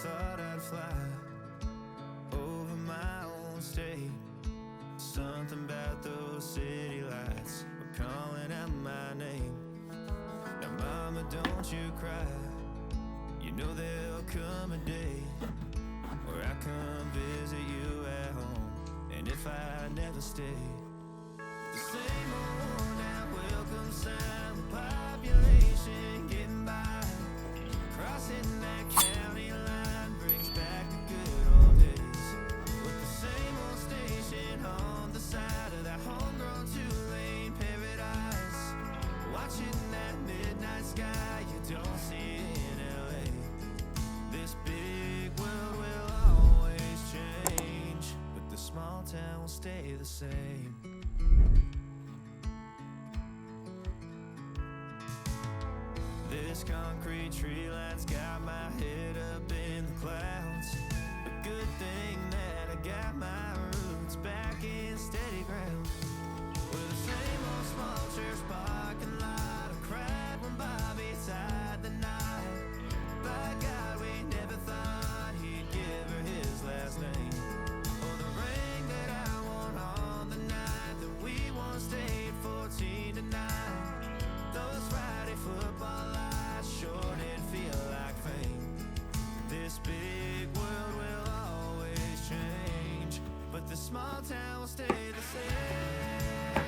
thought I'd fly over my own state. Something about those city lights were calling out my name. Now mama, don't you cry, you know there'll come a day where I come visit you at home. And if I never stay, the same old now welcome sign, population getting by, crossing that county line brings back the good old days, with the same old station on the side of that homegrown two-lane paradise, watching that midnight sky you don't see in LA. This big world will always change, but the small town will stay the same. This concrete tree line's got my head up in the clouds. A good thing that I got my roots back in steady ground. With the same old small church parking lot, I cried when Bobby tied the knot. By God, we never thought he'd give her his last name, or the ring that I wore on the night that we once stayed 14 to 9. Those Friday football lights sure did feel like fame. This big world will always change, but the small town will stay the same.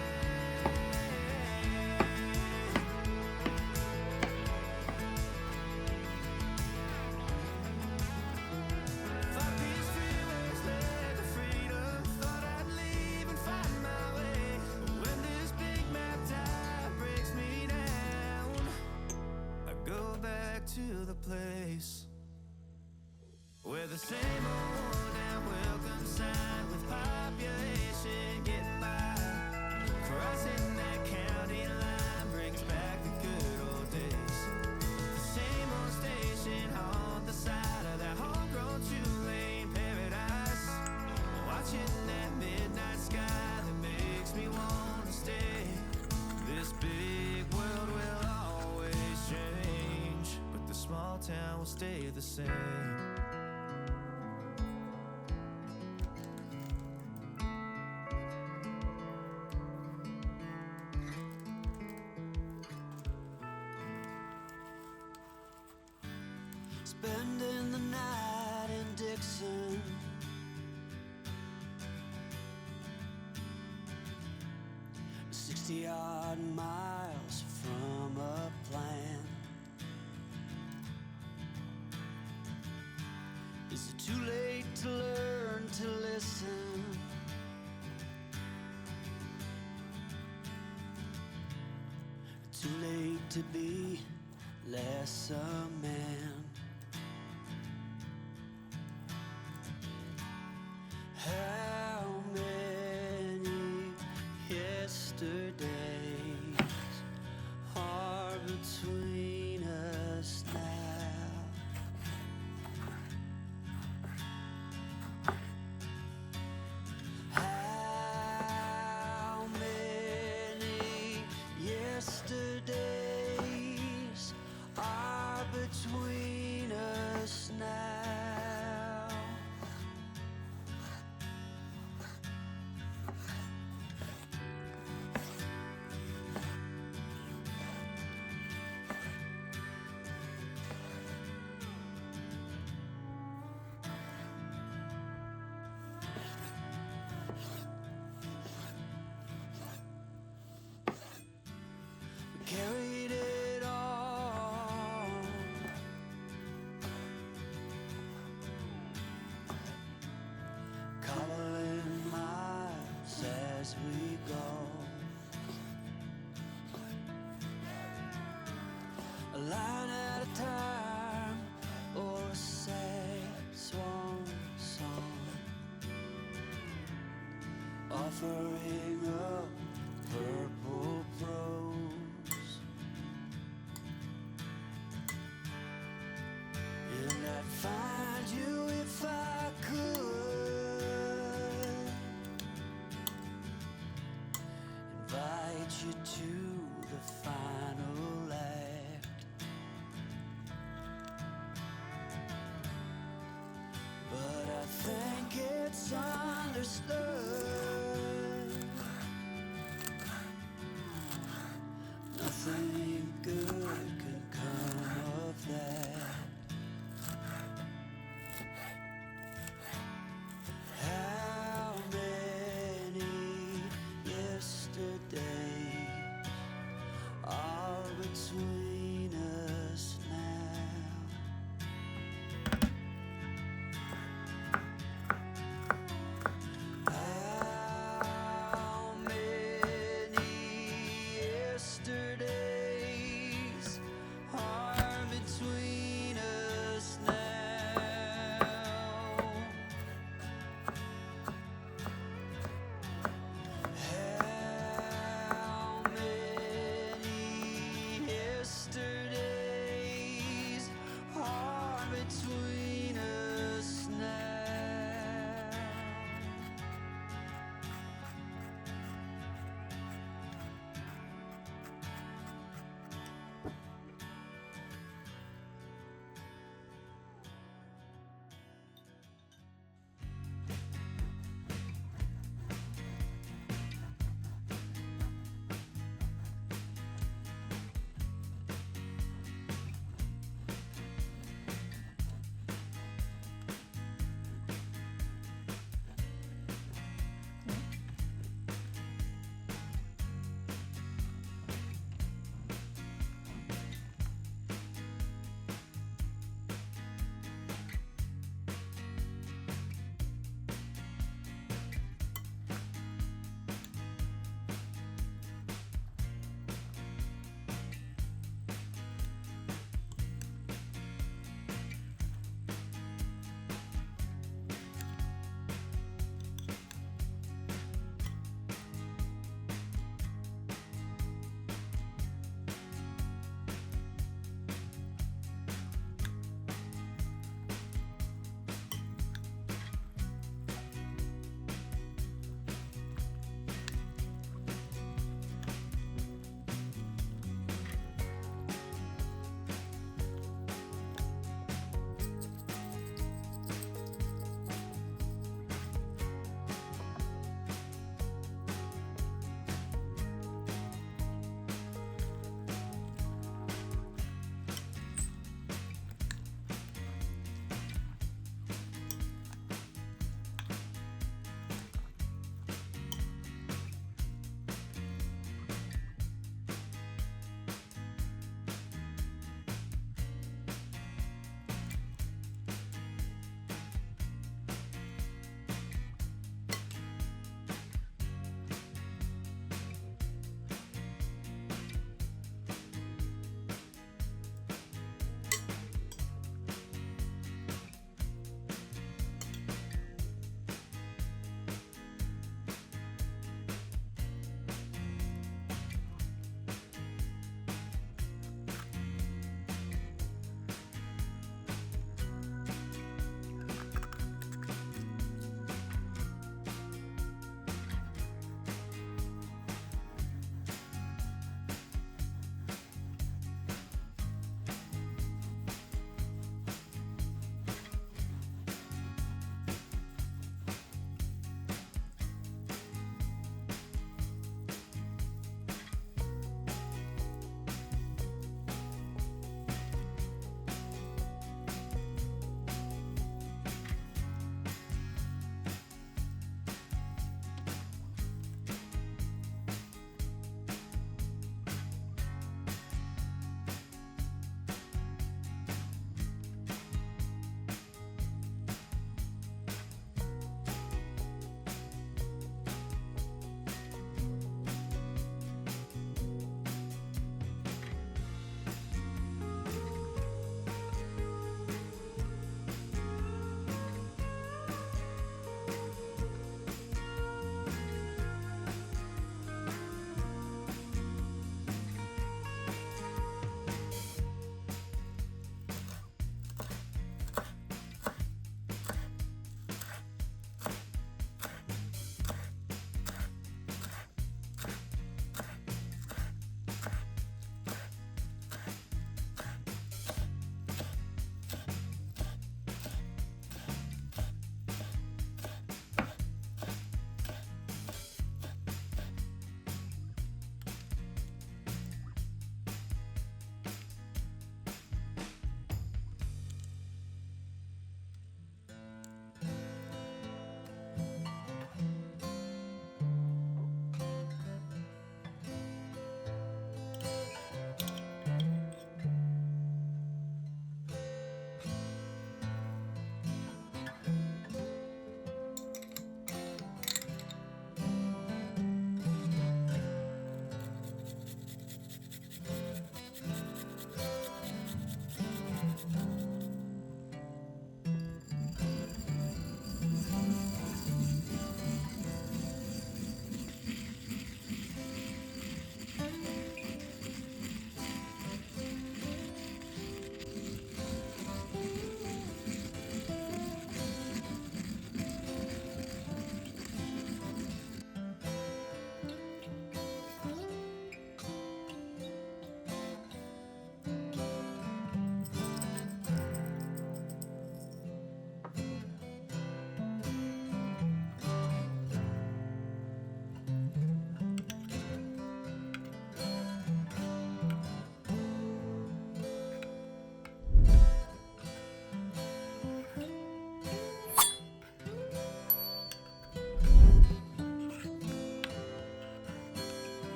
Thought these freeways led to freedom, thought I'd leave and find my way. But when this big map tide breaks me down, I go back to the place where the same old now welcome sign with population getting by, crossing that county line brings back the good old days. The same old station on the side of that homegrown two-lane paradise, watching that midnight sky that makes me wanna stay. This big world will always change, but the small town will stay the same. Spending the night in Dixon, 60-odd miles from a plan. Is it too late to learn to listen? Too late to be less a man? How many yesterdays are between us now? How many yesterdays are between us now? Carried it on, cobbling miles as we go, a line at a time, or a sad swan song, offering up purple prose. And I'd find you if I could, invite you to the final act. understood.